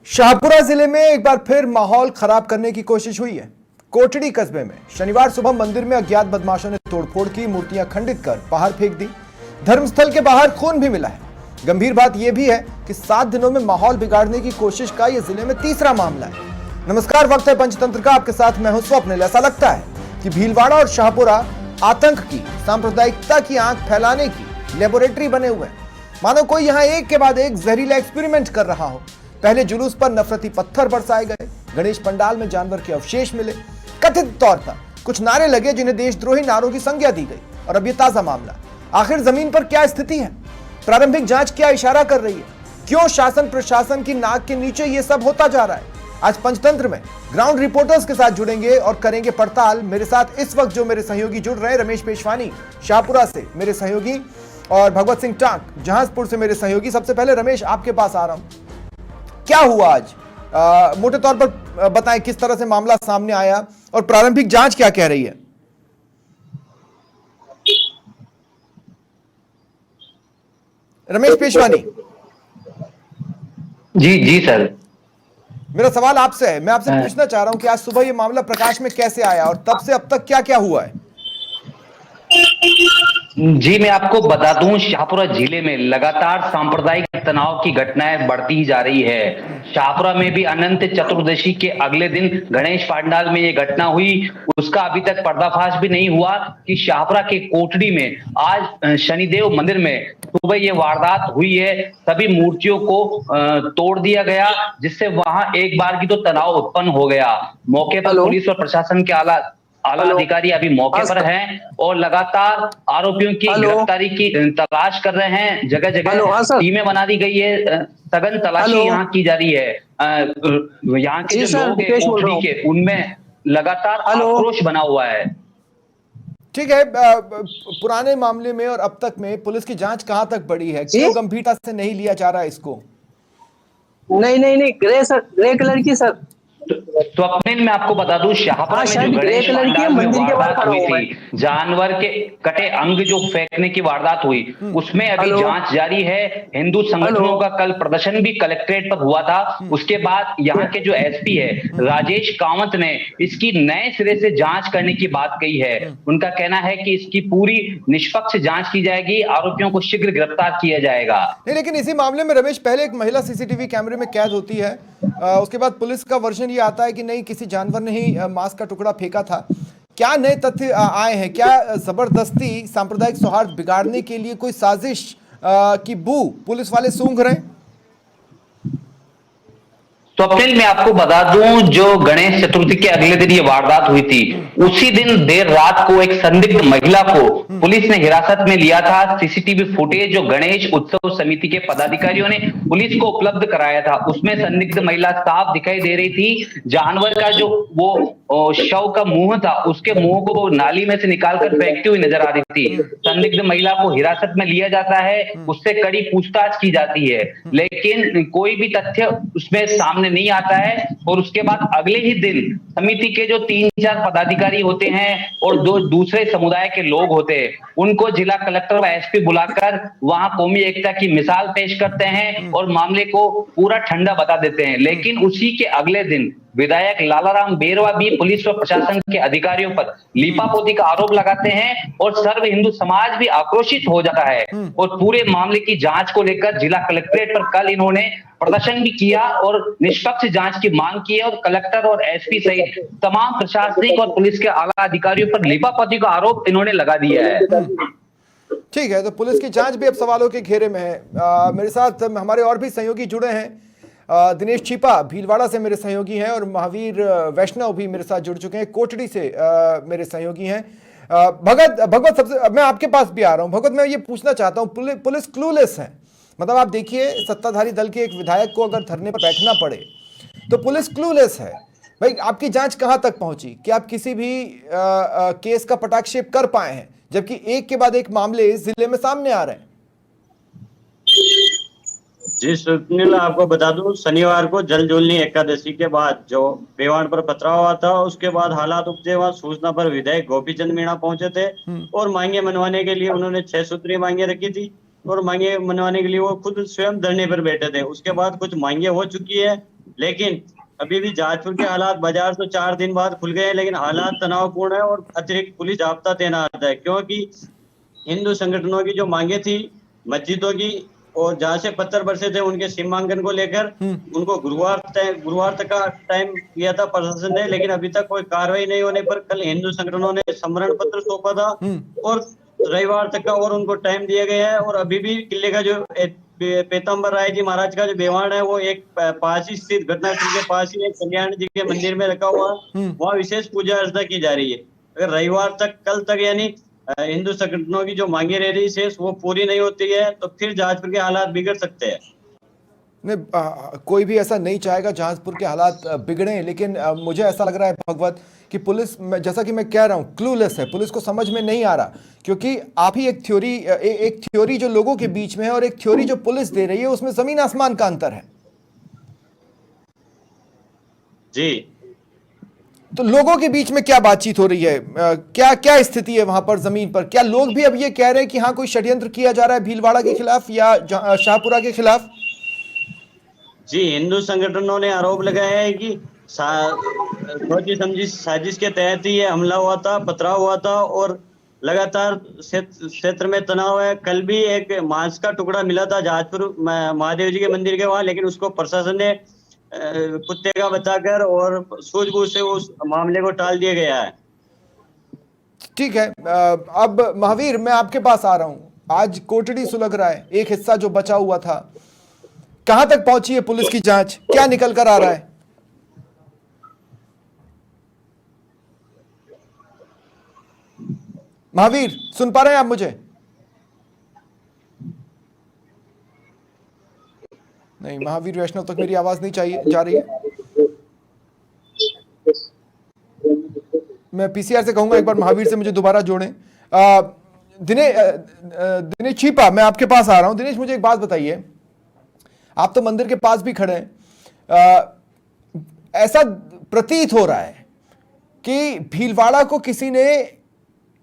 शाहपुरा जिले में एक बार फिर माहौल खराब करने की कोशिश हुई है। कोटड़ी कस्बे में शनिवार सुबह मंदिर में अज्ञात बदमाशों ने तोड़फोड़ की, मूर्तियां खंडित कर बाहर फेंक दी। धर्मस्थल के बाहर खून भी मिला है। गंभीर बात यह भी है कि 7 दिनों में माहौल बिगाड़ने की कोशिश का यह जिले में तीसरा मामला है। नमस्कार, वक्त है पंचतंत्र का। आपके साथ मैं हूं स्वप्निल। ऐसा लगता है कि भीलवाड़ा और शाहपुरा आतंक की, सांप्रदायिकता की आंख फैलाने की लेबोरेटरी बने हुए हैं। मानो कोई यहां एक के बाद एक जहरीला एक्सपेरिमेंट कर रहा हो। पहले जुलूस पर नफरती पत्थर बरसाए गए, गणेश पंडाल में जानवर के अवशेष मिले, कथित तौर पर कुछ नारे लगे जिन्हें देशद्रोही नारों की संज्ञा दी गई, और अब यह ताजा मामला। आखिर जमीन पर क्या स्थिति है? प्रारंभिक जांच क्या इशारा कर रही है? क्यों शासन प्रशासन की नाक के नीचे यह सब होता जा रहा है? आज पंचतंत्र में ग्राउंड रिपोर्टर्स के साथ जुड़ेंगे और करेंगे पड़ताल। मेरे साथ इस वक्त जो मेरे सहयोगी जुड़ रहे हैं, रमेश पेशवानी शाहपुरा से मेरे सहयोगी और भगवत सिंह टांक जहांजपुर से मेरे सहयोगी। सबसे पहले रमेश, आपके पास आ रहा हूं। क्या हुआ आज? मोटे तौर पर बताएं किस तरह से मामला सामने आया और प्रारंभिक जांच क्या कह रही है? रमेश पेशवानी जी जी सर, मेरा सवाल आपसे है। मैं आपसे पूछना चाह रहा हूं कि आज सुबह ये मामला प्रकाश में कैसे आया और तब से अब तक क्या क्या हुआ है? जी मैं आपको बता दूं, शाहपुरा जिले में लगातार सांप्रदायिक तनाव की घटनाएं बढ़ती ही जा रही है। शाहपुरा में भी अनंत चतुर्दशी के अगले दिन गणेश पंडाल में ये घटना हुई। उसका अभी तक पर्दाफाश भी नहीं हुआ कि शाहपुरा के कोटड़ी में आज शनिदेव मंदिर में सुबह ये वारदात हुई है। सभी मूर्तियों को तोड़ दिया गया, जिससे वहां एक बार की तो तनाव उत्पन्न हो गया। मौके पर पुलिस और प्रशासन के आला अधिकारी अभी मौके पर हैं और लगातार आरोपियों की गिरफ्तारी की तलाश कर रहे हैं। जगह जगह टीमें बना दी गई है, सघन तलाशी यहाँ की जा रही है। यहाँ के जो लोग हैं कोटड़ी के, उनमें लगातार आक्रोश बना हुआ है। ठीक है, पुराने मामले में और अब तक में पुलिस की जांच कहां तक बढ़ी है? क्यों गंभीरता से नहीं लिया जा रहा है इसको? नहीं, ग्रे कलर की सर। तो अपने मैं आपको बता दूं, शाहपुरा में जो गणेश पंडाल में वारदात हुई थी, जानवर के कटे अंग जो फेंकने की वारदात हुई, उसमें अभी जांच जारी है। हिंदू संगठनों का कल प्रदर्शन भी कलेक्ट्रेट पर हुआ था। उसके बाद यहाँ के जो एसपी है राजेश कामत ने इसकी नए सिरे से जांच करने की बात कही है। उनका कहना है कि इसकी पूरी निष्पक्ष जांच की जाएगी, आरोपियों को शीघ्र गिरफ्तार किया जाएगा। नहीं, लेकिन इसी मामले में रमेश, पहले एक महिला सीसीटीवी कैमरे में कैद होती है, उसके बाद पुलिस का वर्जन ये आता है कि नहीं, किसी जानवर ने ही मांस का टुकड़ा फेंका था। क्या नए तथ्य आए हैं? क्या जबरदस्ती सांप्रदायिक सौहार्द बिगाड़ने के लिए कोई साजिश की बू पुलिस वाले सूंघ रहे हैं? तो अप्रैल में आपको बता दूं, जो गणेश चतुर्थी के अगले दिन ये वारदात हुई थी, उसी दिन देर रात को एक संदिग्ध महिला को पुलिस ने हिरासत में लिया था। सीसीटीवी फुटेज जो गणेश उत्सव समिति के पदाधिकारियों ने पुलिस को उपलब्ध कराया था, उसमें संदिग्ध महिला साफ दिखाई दे रही थी। जानवर का जो वो शव का मुंह था, उसके मुंह को वो नाली में से निकालकर फेंकती हुई नजर आ रही थी। संदिग्ध महिला को हिरासत में लिया जाता है, उससे कड़ी पूछताछ की जाती है, लेकिन कोई भी तथ्य उसमें सामने नहीं आता है। और उसके बाद अगले ही दिन समिति के जो 3-4 पदाधिकारी होते हैं और दो दूसरे समुदाय के लोग होते हैं, उनको जिला कलेक्टर व एसपी बुलाकर वहां कौमी एकता की मिसाल पेश करते हैं और मामले को पूरा ठंडा बता देते हैं। लेकिन उसी के अगले दिन विधायक लालाराम बेरवा भी पुलिस व प्रशासन के अधिकारियों पर लीपापोती का आरोप लगाते हैं और सर्व हिंदू समाज भी आक्रोशित हो जाता है। और पूरे मामले की जांच को लेकर जिला कलेक्ट्रेट पर कल इन्होंने प्रदर्शन भी किया और निष्पक्ष जांच की मांग की है। और कलेक्टर और एसपी सहित तमाम प्रशासनिक और पुलिस के आला अधिकारियों पर लीपापोती का आरोप इन्होंने लगा दिया है। ठीक है, तो पुलिस की जांच भी अब सवालों के घेरे में है। मेरे साथ हमारे और भी सहयोगी जुड़े हैं। दिनेश छिपा भीलवाड़ा से मेरे सहयोगी हैं और महावीर वैष्णव भी मेरे साथ जुड़ चुके हैं, कोटड़ी से मेरे सहयोगी हैं। भगवत सबसे मैं आपके पास भी आ रहा हूं। भगवत, मैं ये पूछना चाहता हूं, पुलिस क्लूलेस है। मतलब आप देखिए, सत्ताधारी दल के एक विधायक को अगर धरने पर बैठना पड़े तो पुलिस क्लूलेस है। भाई, आपकी जांच कहां तक पहुंची कि आप किसी भी केस का पटाक्षेप कर पाए हैं, जबकि एक के बाद एक मामले जिले में सामने आ रहे हैं? जी सुनील, आपको बता दूं, शनिवार को जल जोलनी एकादशी के बाद जो बेवान पर पथराव हुआ था, उसके बाद हालात उपजे। वहां सूचना पर विधायक गोपीचंद मीणा पहुंचे थे और मांगे मनवाने के लिए उन्होंने 6 सूत्रीय मांगे रखी थी और मांगे मनवाने के लिए वो खुद स्वयं धरने पर बैठे थे। उसके बाद कुछ मांगे हो चुकी है लेकिन अभी भी जाजपुर के हालात, बाजार तो 4 दिन बाद खुल गए हैं, लेकिन हालात तनावपूर्ण है और अतिरिक्त पुलिस जाब्ता तैनात है, क्योंकि हिंदू संगठनों की जो मांगे थी मस्जिदों की, और जहां से पत्थर बरसे थे उनके सीमांकन को लेकर, उनको गुरुवार तक का टाइम दिया था प्रशासन ने, लेकिन अभी तक कोई कार्रवाई नहीं होने पर कल हिंदू संगठनों ने समरण पत्र सौंपा था और रविवार तक का और उनको टाइम दिया गया है। और अभी भी किले का जो पीताम्बर राय जी महाराज का जो बेवाण है वो एक पास ही स्थित घटनास्थल के पास ही एक कल्याण जी के मंदिर में रखा हुआ है, वहाँ विशेष पूजा अर्चना की जा रही है। अगर रविवार तक, कल तक यानी हिंदू संगठनों की जो मांगे रह रही शेष वो पूरी नहीं होती है तो फिर जाजपुर के हालात बिगड़ सकते हैं। नहीं, कोई भी ऐसा नहीं चाहेगा जाजपुर के हालात बिगड़े, लेकिन मुझे ऐसा लग रहा है भगवत कि पुलिस, जैसा कि मैं कह रहा हूँ, क्लूलेस है। पुलिस को समझ में नहीं आ रहा, क्योंकि आप ही एक थ्योरी जो लोगों के बीच में है और एक थ्योरी जो पुलिस दे रही है, उसमें जमीन आसमान का अंतर है जी। तो लोगों के बीच में क्या बातचीत हो रही है, क्या क्या स्थिति है वहां पर जमीन पर? क्या लोग भी अब ये कह रहे हैं कि हाँ कोई षड्यंत्र किया जा रहा है भीलवाड़ा के खिलाफ या शाहपुरा के खिलाफ? जी, हिंदू संगठनों ने आरोप लगाया है कि सोची समझी साजिश के तहत ही ये हमला हुआ था, पथराव हुआ था और लगातार क्षेत्र में तनाव है। कल भी एक मांस का टुकड़ा मिला था जाजपुर महादेव जी के मंदिर के वहां, लेकिन उसको प्रशासन ने कुत्ते का बताकर और सूझबूझ से उस मामले को टाल दिया गया है। ठीक है, अब महावीर मैं आपके पास आ रहा हूं। आज कोटड़ी सुलग रहा है, एक हिस्सा जो बचा हुआ था, कहां तक पहुंची है पुलिस की जांच? क्या निकल कर आ रहा है? महावीर सुन पा रहे हैं आप मुझे? नहीं, महावीर वैष्णव तक मेरी आवाज नहीं चाहिए जा रही है। मैं पीसीआर से कहूंगा एक बार महावीर से मुझे दोबारा जोड़ें। दिनेश छिपा, मैं आपके पास आ रहा हूं। दिनेश मुझे एक बात बताइए, आप तो मंदिर के पास भी खड़े हैं, ऐसा प्रतीत हो रहा है कि भीलवाड़ा को किसी ने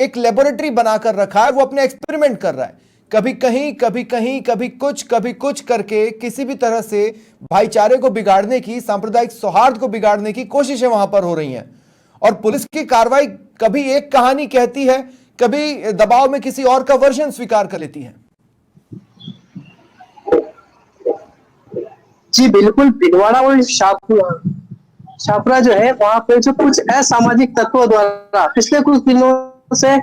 एक लेबोरेटरी बनाकर रखा है, वो अपने एक्सपेरिमेंट कर रहा है, कभी कहीं कभी कहीं, कभी कुछ करके किसी भी तरह से भाईचारे को बिगाड़ने की, सांप्रदायिक सौहार्द को बिगाड़ने की कोशिशें वहां पर हो रही हैं। और पुलिस की कार्रवाई कभी एक कहानी कहती है, कभी दबाव में किसी और का वर्जन स्वीकार कर लेती है। जी बिल्कुल, भीलवाड़ा और शाहपुरा जो है वहां पे जो कुछ असामाजिक तत्वों द्वारा पिछले कुछ दिनों से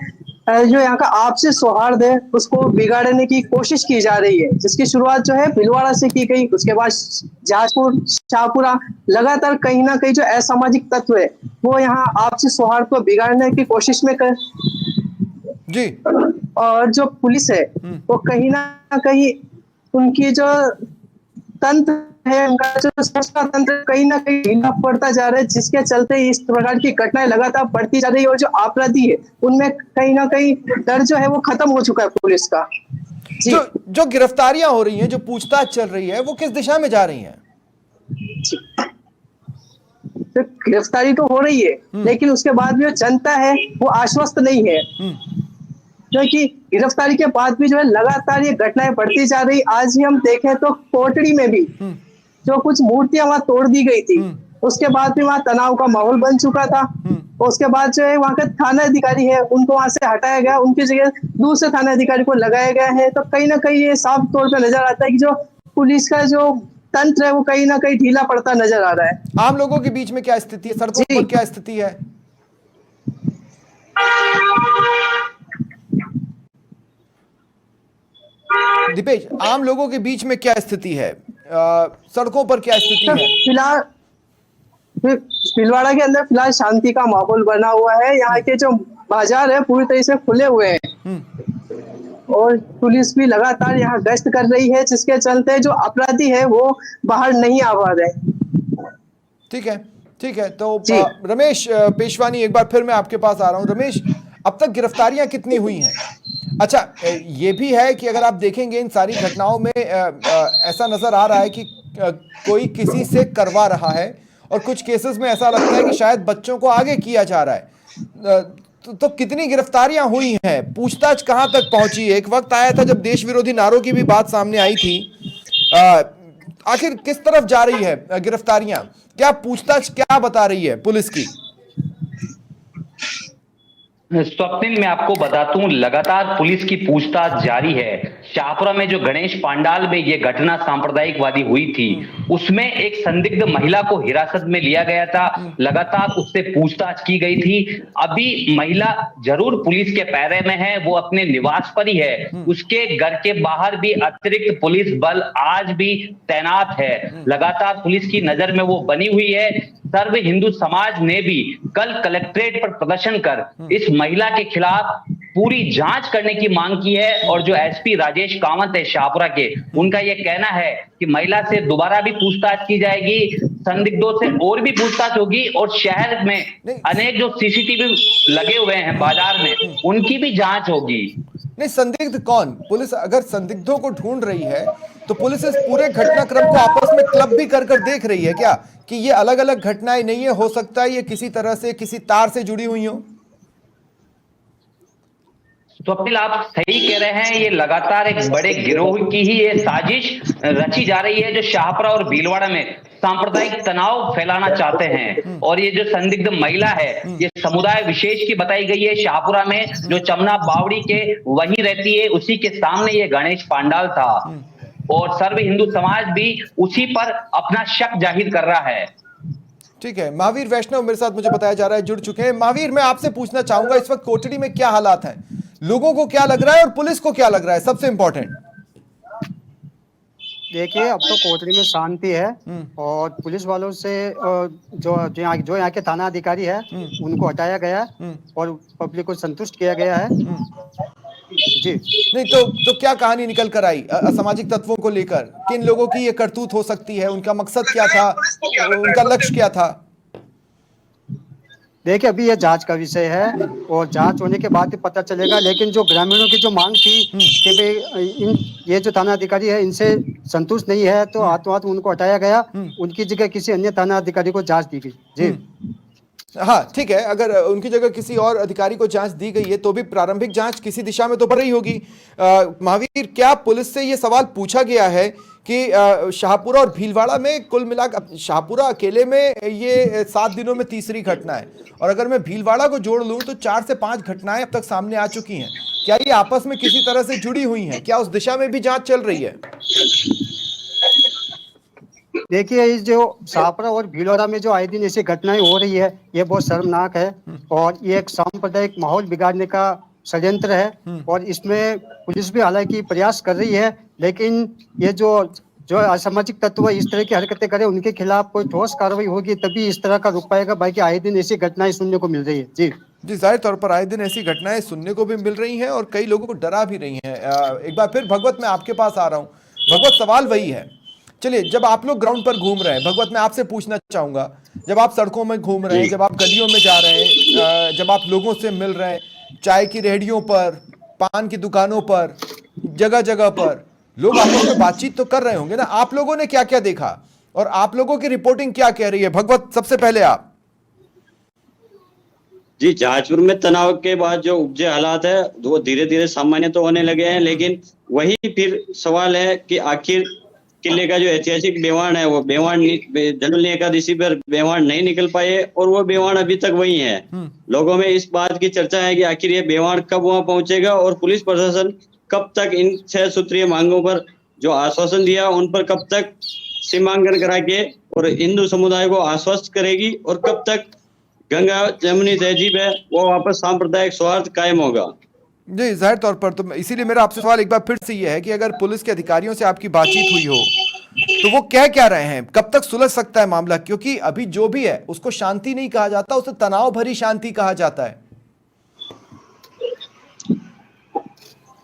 जो यहाँ का आपसी सौहार्द है उसको बिगाड़ने की कोशिश की जा रही है, जिसकी शुरुआत जो है भीलवाड़ा से की गई। उसके बाद जाजपुर, शाहपुरा, लगातार कहीं ना कहीं जो असामाजिक तत्व है वो यहाँ आपसी सौहार्द को बिगाड़ने की कोशिश में कर जी। और जो पुलिस है वो कहीं ना कहीं उनकी जो तंत्र है, उनका जो सुरक्षा तंत्र कहीं ना कहीं ढीला पड़ता जा रहा है, जिसके चलते इस प्रकार की घटनाएं लगातार बढ़ती जा रही है और जो अपराधी है उनमें कहीं ना कहीं डर जो है वो खत्म हो चुका है पुलिस का। जो गिरफ्तारियां हो रही हैं, जो पूछताछ चल रही है, वो किस दिशा में जा रही हैं? तो गिरफ्तारी तो हो रही है, लेकिन उसके बाद भी जो जनता है वो आश्वस्त नहीं है, क्योंकि गिरफ्तारी के बाद भी जो है लगातार ये घटनाएं बढ़ती जा रही। आज ही हम देखें तो कोटड़ी में भी जो कुछ मूर्तियां वहां तोड़ दी गई थी, उसके बाद भी वहां तनाव का माहौल बन चुका था। और उसके बाद जो है वहां का थाना अधिकारी है उनको वहां से हटाया गया, उनकी जगह दूसरे थाना अधिकारी को लगाया गया है। तो कहीं ना कहीं ये साफ तौर पर नजर आता है कि जो पुलिस का जो तंत्र है वो कहीं ना कहीं ढीला पड़ता नजर आ रहा है। आम लोगों के बीच में क्या स्थिति है, सड़कों पर क्या स्थिति है? दीपेश, आम लोगों के बीच में क्या स्थिति है, सड़कों पर क्या स्थिति है? फिलहाल भीलवाड़ा के अंदर फिलहाल शांति का माहौल बना हुआ है। यहाँ के जो बाजार है पूरी तरह से खुले हुए हैं और पुलिस भी लगातार यहाँ गश्त कर रही है, जिसके चलते जो अपराधी है वो बाहर नहीं आ पा रहे। ठीक है। तो रमेश पेशवानी, एक बार फिर मैं आपके पास आ रहा हूँ। रमेश, अब तक गिरफ्तारियां कितनी हुई हैं? अच्छा, ये भी है कि अगर आप देखेंगे इन सारी घटनाओं में ऐसा नजर आ रहा है कि कोई किसी से करवा रहा है और कुछ केसेस में ऐसा लगता है कि शायद बच्चों को आगे किया जा रहा है। तो कितनी गिरफ्तारियां हुई हैं? पूछताछ कहां तक पहुंची? एक वक्त आया था जब देश विरोधी नारों की भी बात सामने आई थी, आखिर किस तरफ जा रही है गिरफ्तारियां, क्या पूछताछ क्या बता रही है पुलिस की? स्वप्निल, मैं आपको बता दूं, लगातार पुलिस की पूछताछ जारी है। शाहपुरा में जो गणेश पांडाल में ये घटना सांप्रदायिकवादी हुई थी, उसमें एक संदिग्ध महिला को हिरासत में लिया गया था। लगातार उससे पूछताछ की गई थी। अभी महिला जरूर पुलिस के पैरे में है, वो अपने निवास पर ही है। उसके घर के बाहर भी अतिरिक्त पुलिस बल आज भी तैनात है। लगातार पुलिस की नजर में वो बनी हुई है। सर्व हिंदू समाज ने भी कल कलेक्ट्रेट पर प्रदर्शन कर इस महिला के खिलाफ पूरी जांच करने की मांग की है। और जो एसपी राजेश कामत है शाहपुरा के, उनका यह कहना है कि महिला से दोबारा भी पूछताछ की जाएगी, संदिग्धों से और भी पूछताछ होगी, और शहर में अनेक जो सीसीटीवी लगे हुए हैं बाजार में, उनकी भी जांच होगी। नहीं, संदिग्ध कौन? पुलिस अगर संदिग्धों को ढूंढ रही है तो पुलिस इस पूरे घटनाक्रम को आपस में क्लब भी कर देख रही है क्या, कि ये अलग अलग घटनाएं नहीं है, हो सकता है ये किसी तरह से किसी तार से जुड़ी हुई हो? स्वप्निल, आप सही कह रहे हैं। ये लगातार एक बड़े गिरोह की ही ये साजिश रची जा रही है, जो शाहपुरा और भीलवाड़ा में सांप्रदायिक तनाव फैलाना चाहते हैं। और ये जो संदिग्ध महिला है, ये समुदाय विशेष की बताई गई है। शाहपुरा में जो चमना बावड़ी के वहीं रहती है, उसी के सामने ये गणेश पांडाल था, और सर्व हिंदू समाज भी उसी पर अपना शक जाहिर कर रहा है। ठीक है, महावीर वैष्णव मेरे साथ, मुझे बताया जा रहा है, जुड़ चुके हैं। महावीर, मैं आपसे पूछना चाहूंगा, इस वक्त कोटड़ी में क्या हालात हैं, लोगों को क्या लग रहा है और पुलिस को क्या लग रहा है, सबसे इंपॉर्टेंट? देखिए, अब तो कोटड़ी में शांति है, और पुलिस वालों से जो यहाँ के थाना अधिकारी है उनको हटाया गया, और पब्लिक को संतुष्ट किया गया है। जी नहीं तो क्या कहानी निकल कर आई असामाजिक तत्वों को लेकर? किन लोगों की ये करतूत हो सकती है, उनका मकसद क्या था, उनका लक्ष्य क्या था? देखिए, अभी ये जांच का विषय है, और जांच होने के बाद ही पता चलेगा। लेकिन जो ग्रामीणों की जो मांग थी कि भाई ये जो थाना अधिकारी है इनसे संतुष्ट नहीं है, तो हाथों हाथ उनको हटाया गया, उनकी जगह किसी अन्य थाना अधिकारी को जांच दी गई। जी हाँ, ठीक है, अगर उनकी जगह किसी और अधिकारी को जांच दी गई है तो भी प्रारंभिक जांच किसी दिशा में तो बढ़ रही होगी। महावीर, क्या पुलिस से ये सवाल पूछा गया है कि शाहपुरा और भीलवाड़ा में कुल मिलाकर, शाहपुरा अकेले में ये 7 दिनों में तीसरी घटना है, और अगर मैं भीलवाड़ा को जोड़ लूं तो 4 से 5 घटनाएं अब तक सामने आ चुकी हैं। क्या ये आपस में किसी तरह से जुड़ी हुई हैं? क्या उस दिशा में भी जांच चल रही है? देखिए, इस जो शाहपुरा और भीलवाड़ा में जो आए दिन ऐसी घटनाएं हो रही है, ये बहुत शर्मनाक है, और ये एक सांप्रदायिक माहौल बिगाड़ने का षड्यंत्र है। और इसमें पुलिस भी हालांकि प्रयास कर रही है, लेकिन ये जो असामाजिक तत्व इस तरह की हरकतें करें, उनके खिलाफ कोई ठोस कार्रवाई होगी तभी इस तरह का रुक पाएगा। बाकी आए दिन ऐसी घटनाएं सुनने को मिल रही है। जी जाहिर तौर पर आए दिन ऐसी घटनाएं सुनने को भी मिल रही हैं और कई लोगों को डरा भी रही हैं। एक बार फिर भगवत, मैं आपके पास आ रहा हूं। भगवत, सवाल वही है, चलिए, जब आप लोग ग्राउंड पर घूम रहे हैं, भगवत मैं आपसे पूछना चाहूंगा, जब आप सड़कों में घूम रहे हैं, जब आप गलियों में जा रहे हैं, जब आप लोगों से मिल रहे हैं, चाय की रेहड़ियों पर, पान की दुकानों पर, जगह जगह पर लोग आपस में बातचीत तो कर रहे होंगे ना, आप लोगों ने क्या क्या देखा और आप लोगों की रिपोर्टिंग क्या कह रही है? भगवत, सबसे पहले आप। जी, जहाजपुर में तनाव के बाद जो उपजे हालात है वो धीरे धीरे सामान्य तो होने लगे हैं, लेकिन वही फिर सवाल है कि आखिर किले का जो ऐतिहासिक बेवान है, वो बेवान जलूल एकादशी पर बेवान नहीं निकल पाए, और वो बेवान अभी तक वही है। लोगों में इस बात की चर्चा है कि आखिर ये बेवान कब वहां पहुंचेगा, और पुलिस प्रशासन कब तक इन 6 सूत्रीय मांगों पर जो आश्वासन दिया उन पर कब तक सीमांकन करा के और हिंदू समुदाय को आश्वस्त करेगी, और कब तक गंगा जमुनी तहजीब है वो वापस सांप्रदायिक सौहार्द कायम होगा। जी, जाहिर तौर पर तो इसीलिए मेरा आपसे सवाल एक बार फिर से ये है कि अगर पुलिस के अधिकारियों से आपकी बातचीत हुई हो तो वो कह क्या रहे हैं, कब तक सुलझ सकता है मामला? क्योंकि अभी जो भी है उसको शांति नहीं कहा जाता, उसे तनाव भरी शांति कहा जाता है।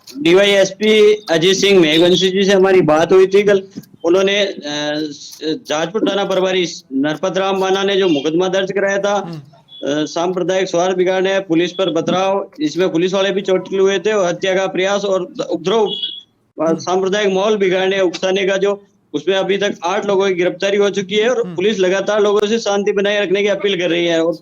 डीवाईएसपी अजीत सिंह मेघवंशी जी से हमारी बात हुई थी कल। उन्होंने जाजपुर थाना प्रभारी नरपत राम माना ने जो मुकदमा दर्ज कराया था सांप्रदायिक सौहार्द बिगाड़ने, पुलिस पर पथराव, इसमें पुलिस वाले भी चोटिल हुए थे, और हत्या का प्रयास और उपद्रव, सांप्रदायिक माहौल बिगाड़ने उकसाने का जो, उसमें अभी तक 8 लोगों की गिरफ्तारी हो चुकी है, और पुलिस लगातार लोगों से शांति बनाए रखने की अपील कर रही है। और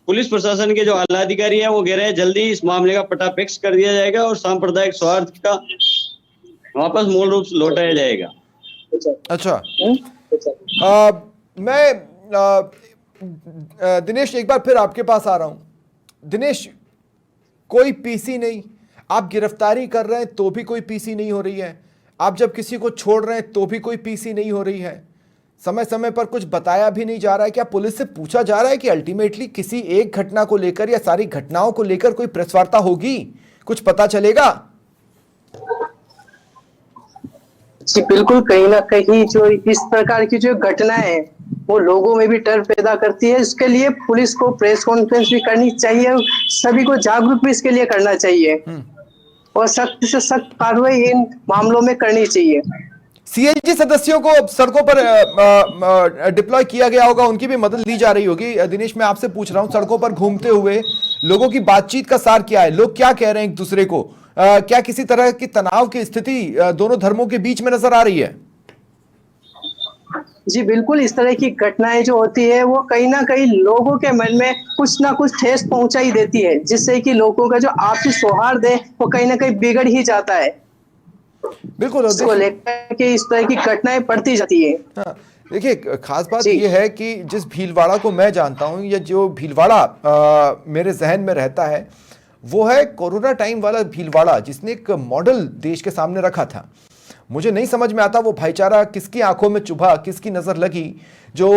पुलिस प्रशासन के जो आला अधिकारी हैं वो कह रहे हैं जल्दी इस मामले का पटापेक्ष कर दिया जाएगा और सांप्रदायिक सौहार्द का वापस मूल रूप से लौटाया जाएगा। अच्छा, अच्छा। मैं दिनेश एक बार फिर आपके पास आ रहा हूं। दिनेश, कोई पीसी नहीं, आप गिरफ्तारी कर रहे हैं तो भी कोई पीसी नहीं हो रही है, आप जब किसी को छोड़ रहे हैं तो भी कोई पीसी नहीं हो रही है, समय समय पर कुछ बताया भी नहीं जा रहा है। क्या पुलिस से पूछा जा रहा है कि अल्टीमेटली किसी एक घटना को लेकर या सारी घटनाओं को लेकर कोई प्रेस वार्ता होगी, कुछ पता चलेगा? जी बिल्कुल, कहीं ना कहीं जो इस प्रकार की जो घटनाएं हैं वो लोगों में भी डर पैदा करती है। इसके लिए पुलिस को प्रेस कॉन्फ्रेंस भी करनी चाहिए, सभी को जागरूक भी इसके लिए करना चाहिए और सख्त से सख्त कार्रवाई इन मामलों में करनी चाहिए। सीएलजी सदस्यों को सड़कों पर डिप्लॉय किया गया होगा, उनकी भी मदद ली जा रही होगी। दिनेश, मैं आपसे पूछ रहा हूं, सड़कों पर घूमते हुए लोगों की बातचीत का सार क्या है? लोग क्या कह रहे हैं एक दूसरे को? क्या किसी तरह की तनाव की स्थिति दोनों धर्मों के बीच में नजर आ रही है? जी बिल्कुल, इस तरह की घटनाएं जो होती है वो कहीं ना कहीं लोगों के मन में कुछ ना कुछ ठेस पहुंचा ही देती है, जिससे कि लोगों का जो आपसी सौहार्द है वो कहीं ना कहीं बिगड़ ही जाता है। बिल्कुल, इसको लेकर के इस तरह की घटनाएं बढ़ती जाती है। हाँ, देखिए, खास बात यह है कि जिस भीलवाड़ा को मैं जानता हूं, या जो भीलवाड़ा मेरे जहन में रहता है, वो है कोरोना टाइम वाला भीलवाड़ा, जिसने एक मॉडल देश के सामने रखा था। मुझे नहीं समझ में आता वो भाईचारा किसकी आंखों में चुभा, किसकी नजर लगी, जो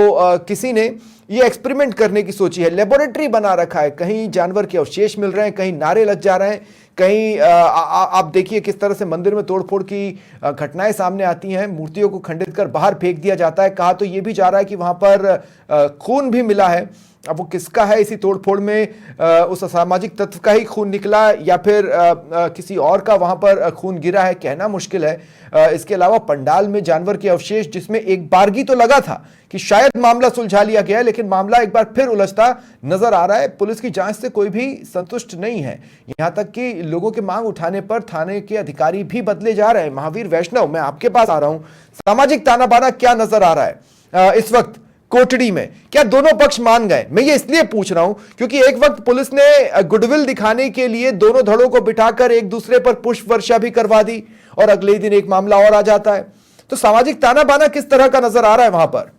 किसी ने ये एक्सपेरिमेंट करने की सोची है, लेबोरेटरी बना रखा है। कहीं जानवर के अवशेष मिल रहे हैं, कहीं नारे लग जा रहे हैं, कहीं आप देखिए किस तरह से मंदिर में तोड़फोड़ की घटनाएं सामने आती हैं, मूर्तियों को खंडित कर बाहर फेंक दिया जाता है। कहा तो ये भी जा रहा है कि वहां पर खून भी मिला है। अब वो किसका है? इसी तोड़फोड़ में उस असामाजिक तत्व का ही खून निकला या फिर किसी और का वहां पर खून गिरा है, कहना मुश्किल है। इसके अलावा पंडाल में जानवर के अवशेष, जिसमें एक बारगी तो लगा था कि शायद मामला सुलझा लिया गया है, लेकिन मामला एक बार फिर उलझता नजर आ रहा है। पुलिस की जांच से कोई भी संतुष्ट नहीं है, यहां तक कि लोगों के मांग उठाने पर थाने के अधिकारी भी बदले जा रहे हैं। महावीर वैष्णव, मैं आपके पास आ रहा हूं, सामाजिक ताना बाना क्या नजर आ रहा है इस वक्त कोटड़ी में? क्या दोनों पक्ष मान गए? मैं ये इसलिए पूछ रहा हूं क्योंकि एक वक्त पुलिस ने गुडविल दिखाने के लिए दोनों धड़ों को बिठाकर एक दूसरे पर पुष्प वर्षा भी करवा दी, और अगले दिन एक मामला और आ जाता है। तो सामाजिक ताना बाना किस तरह का नजर आ रहा है वहां पर?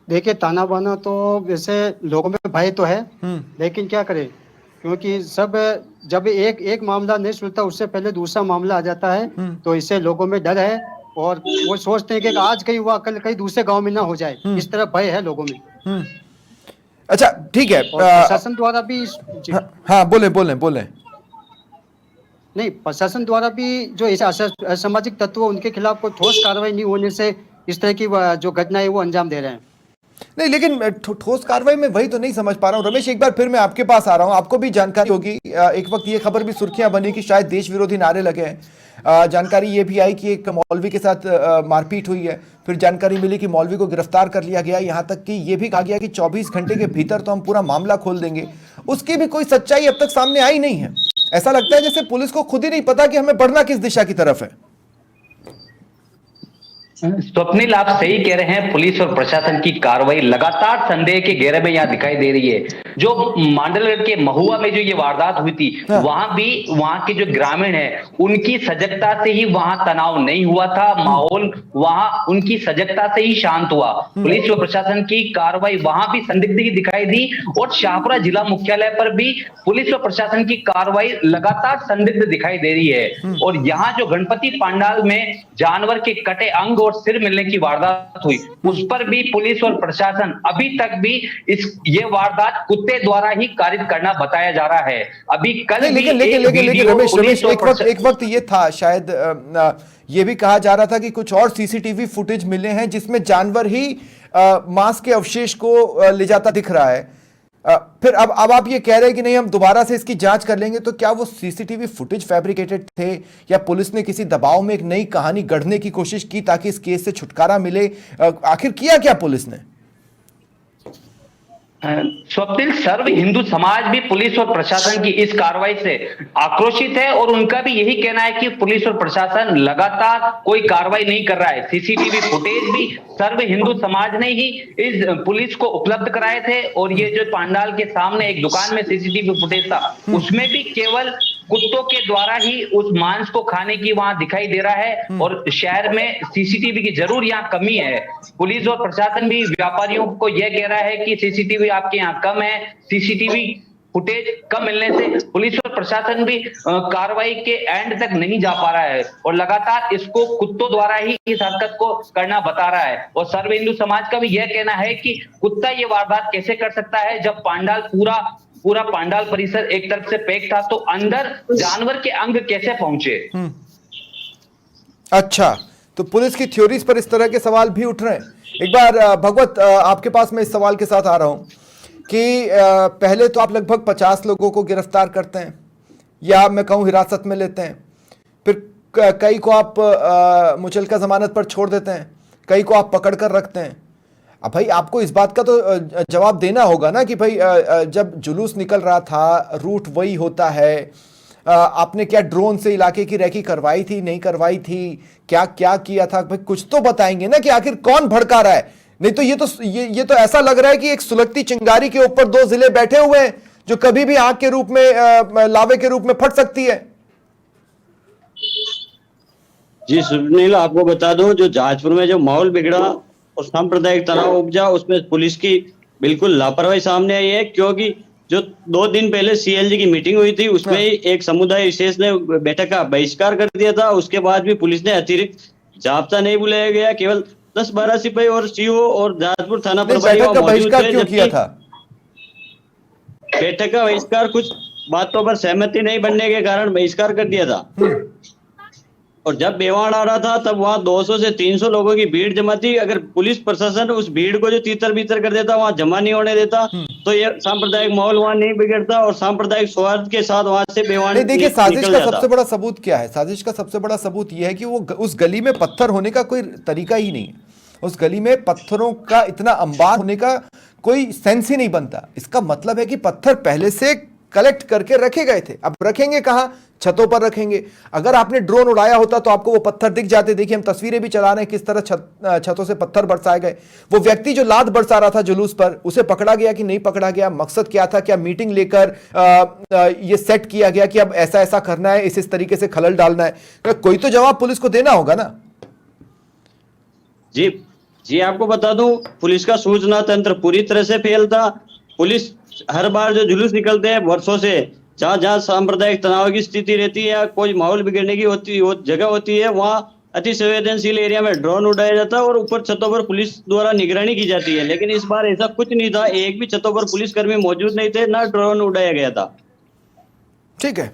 देखिए, ताना बाना तो वैसे लोगों में भय तो है, लेकिन क्या करें, क्योंकि सब जब एक मामला नहीं सुलझता उससे पहले दूसरा मामला आ जाता है, तो इससे लोगों में डर है और वो सोचते हैं कि आज कहीं हुआ कल कहीं दूसरे गांव में ना हो जाए, इस तरह भय है लोगों में। अच्छा, ठीक है। और प्रशासन द्वारा भी हाँ, बोले बोले बोले। नहीं, प्रशासन द्वारा भी जो ऐसे असामाजिक तत्व उनके खिलाफ कोई ठोस कार्रवाई नहीं होने से इस तरह की जो घटनाएं वो अंजाम दे रहे हैं। नहीं, लेकिन ठोस कार्रवाई में वही तो नहीं समझ पा रहा हूं। रमेश, एक बार फिर मैं आपके पास आ रहा हूं, आपको भी जानकारी होगी। एक वक्त ये खबर भी सुर्खियां बनी कि शायद देश विरोधी नारे लगे हैं। जानकारी ये भी आई कि एक मौलवी के साथ मारपीट हुई है, फिर जानकारी मिली कि मौलवी को गिरफ्तार कर लिया गया। यहां तक कि ये भी कहा गया कि 24 घंटे के भीतर तो हम पूरा मामला खोल देंगे। उसकी भी कोई सच्चाई अब तक सामने आई नहीं है। ऐसा लगता है जैसे पुलिस को खुद ही नहीं पता कि हमें बढ़ना किस दिशा की तरफ है। स्वप्निल, आप सही कह रहे हैं। पुलिस और प्रशासन की कार्रवाई लगातार संदेह के घेरे में यहाँ दिखाई दे रही है। जो मांडलगढ़ के महुआ में जो ये वारदात हुई थी, वहां भी वहां के जो ग्रामीण है उनकी सजगता से ही वहां तनाव नहीं हुआ था। माहौल वहां उनकी सजगता से ही शांत हुआ। पुलिस और प्रशासन की कार्रवाई वहां भी संदिग्ध दिखाई दी, और शाहपुरा जिला मुख्यालय पर भी पुलिस और प्रशासन की कार्रवाई लगातार संदिग्ध दिखाई दे रही है। और यहाँ जो गणपति पंडाल में जानवर के कटे अंग और सिर मिलने की वारदात हुई, उस पर भी पुलिस और प्रशासन अभी तक भी ये वारदात कुत्ते द्वारा ही कारित करना बताया जा रहा है। अभी कल लेकिन रमेश, एक वक्त ये था, शायद ये भी कहा जा रहा था कि कुछ और सीसीटीवी फुटेज मिले हैं जिसमें जानवर ही मांस के अवशेष को ले जाता दिख रहा है। फिर अब आप ये कह रहे हैं कि नहीं, हम दोबारा से इसकी जांच कर लेंगे। तो क्या वो सीसीटीवी फुटेज फैब्रिकेटेड थे, या पुलिस ने किसी दबाव में एक नई कहानी गढ़ने की कोशिश की ताकि इस केस से छुटकारा मिले? आखिर किया क्या पुलिस ने? स्वप्निल, सर्व हिंदू समाज भी पुलिस और प्रशासन की इस कार्रवाई से आक्रोशित है, और उनका भी यही कहना है कि पुलिस और प्रशासन लगातार कोई कार्रवाई नहीं कर रहा है। सीसीटीवी फुटेज भी सर्व हिंदू समाज ने ही इस पुलिस को उपलब्ध कराए थे, और ये जो पंडाल के सामने एक दुकान में सीसीटीवी फुटेज था, उसमें भी केवल कुत्तों के द्वारा ही उस मांस को खाने की वहां दिखाई दे रहा है। और शहर में सीसीटीवी की जरूर यहाँ कमी है। पुलिस और प्रशासन भी व्यापारियों को यह कह रहा है कि सीसीटीवी आपके यहाँ कम है, सीसीटीवी फुटेज कम मिलने से पुलिस और प्रशासन भी कार्रवाई के एंड तक नहीं जा पा रहा है और लगातार इसको कुत्तों द्वारा ही इस हरकत को करना बता रहा है। और सर्व हिंदू समाज का भी यह कहना है कि कुत्ता ये वारदात कैसे कर सकता है, जब पांडाल पूरा पांडाल परिसर एक तरफ से पैक था तो अंदर जानवर के अंग कैसे पहुंचे। अच्छा, तो पुलिस की थ्योरीज पर इस तरह के सवाल भी उठ रहे हैं। एक बार भगवत, आपके पास मैं इस सवाल के साथ आ रहा हूं कि पहले तो आप लगभग 50 लोगों को गिरफ्तार करते हैं या मैं कहूं हिरासत में लेते हैं, फिर कई को आप मुचलका जमानत पर छोड़ देते हैं, कई को आप पकड़ कर रखते हैं। अब भाई आपको इस बात का तो जवाब देना होगा ना कि भाई जब जुलूस निकल रहा था, रूट वही होता है, आपने क्या ड्रोन से इलाके की रेकी करवाई थी, नहीं करवाई थी, क्या क्या किया था, भाई कुछ तो बताएंगे ना कि आखिर कौन भड़का रहा है। नहीं तो ये तो ऐसा लग रहा है कि एक सुलगती चिंगारी के ऊपर दो जिले बैठे हुए हैं जो कभी भी आग के रूप में, लावे के रूप में फट सकती है। जी सुनील, आपको बता दूं, जो जहाजपुर में जो माहौल बिगड़ा और सांप्रदायिक तनाव उपजा, उसमें पुलिस की बिल्कुल लापरवाही सामने आई है। क्योंकि जो 2 दिन पहले सीएलजी की मीटिंग हुई थी, उसमें एक समुदाय विशेष ने बैठक का बहिष्कार कर दिया था। उसके बाद भी पुलिस ने अतिरिक्त जाब्ता नहीं बुलाया गया, केवल 10-12 सिपाही और सीओ और जहाजपुर थाना प्रभारी बैठक का बहिष्कार क्यों किया था? बैठक का बहिष्कार कुछ बातों पर सहमति नहीं बनने के कारण बहिष्कार कर दिया था। और जब बेवान आ रहा था तब वहां 200 से 300 लोगों की भीड़ जमा थी। अगर पुलिस प्रशासन उस भीड़ को जो तीतर बीतर कर देता, वहां जमा नहीं होने देता, तो ये सांप्रदायिक माहौल वहां नहीं बिगड़ता और सांप्रदायिक सौहार्द के साथ वहां से बेवान। देखिए, साजिश का सबसे बड़ा सबूत क्या है? साजिश का सबसे बड़ा सबूत यह है कि वो उस गली में पत्थर होने का कोई तरीका ही नहीं है। उस गली में पत्थरों का इतना अंबार होने का कोई सेंस ही नहीं बनता। इसका मतलब है कि पत्थर पहले से कलेक्ट करके रखे गए थे। अब रखेंगे कहां? छतों पर रखेंगे। अगर आपने ड्रोन उड़ाया होता तो आपको वो पत्थर दिख जाते। देखिए, हम तस्वीरें भी चला रहे हैं किस तरह छतों से पत्थर बरसाए गए। वो व्यक्ति जो लात बरसा रहा था जुलूस पर, उसे पकड़ा गया कि नहीं पकड़ा गया? मकसद क्या था? क्या मीटिंग लेकर ये सेट किया गया कि अब ऐसा ऐसा करना है, इस तरीके से खलल डालना है? कोई तो जवाब पुलिस को देना होगा ना। जी आपको बता दूं, पुलिस का सूचना तंत्र पूरी तरह से फेल था। पुलिस हर बार जो जुलूस निकलते हैं वर्षों से, जहां जहां सांप्रदायिक तनाव की स्थिति रहती है या कोई माहौल बिगड़ने की जगह होती है, वहां अति संवेदनशील एरिया में ड्रोन उड़ाया जाता है और ऊपर छतों पर पुलिस द्वारा निगरानी की जाती है। लेकिन इस बार ऐसा कुछ नहीं था, एक भी छतों पर पुलिसकर्मी मौजूद नहीं थे, ना ड्रोन उड़ाया गया था। ठीक है,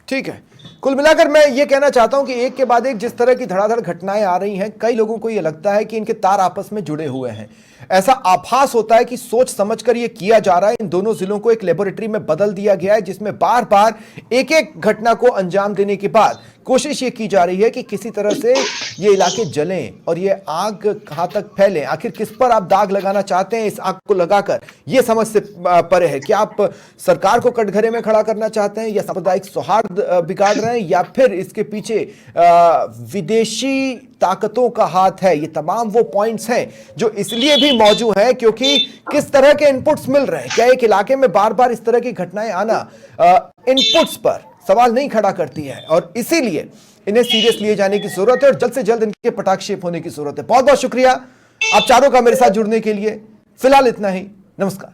ठीक है। कुल मिलाकर मैं ये कहना चाहता हूं कि एक के बाद एक जिस तरह की धड़ाधड़ घटनाएं आ रही हैं, कई लोगों को ये लगता है कि इनके तार आपस में जुड़े हुए हैं। ऐसा आभास होता है कि सोच समझकर ये किया जा रहा है। इन दोनों जिलों को एक लेबोरेटरी में बदल दिया गया है, जिसमें बार बार एक एक घटना को अंजाम देने के बाद कोशिश ये की जा रही है कि किसी तरह से ये इलाके जलें और ये आग कहां तक फैले। आखिर किस पर आप दाग लगाना चाहते हैं इस आग को लगाकर, ये समझ से परे है। क्या आप सरकार को कटघरे में खड़ा करना चाहते हैं, या सांप्रदायिक सौहार्द बिगाड़ रहे हैं, या फिर इसके पीछे विदेशी ताकतों का हाथ है? ये तमाम वो पॉइंट्स हैं जो इसलिए भी मौजूद हैं क्योंकि किस तरह के इनपुट्स मिल रहे हैं। क्या एक इलाके में बार बार इस तरह की घटनाएं आना इनपुट्स पर सवाल नहीं खड़ा करती है, और इसीलिए इन्हें सीरियस लिए जाने की जरूरत है और जल्द से जल्द इनके पटाक्षेप होने की जरूरत है। बहुत बहुत शुक्रिया आप चारों का मेरे साथ जुड़ने के लिए। फिलहाल इतना ही, नमस्कार।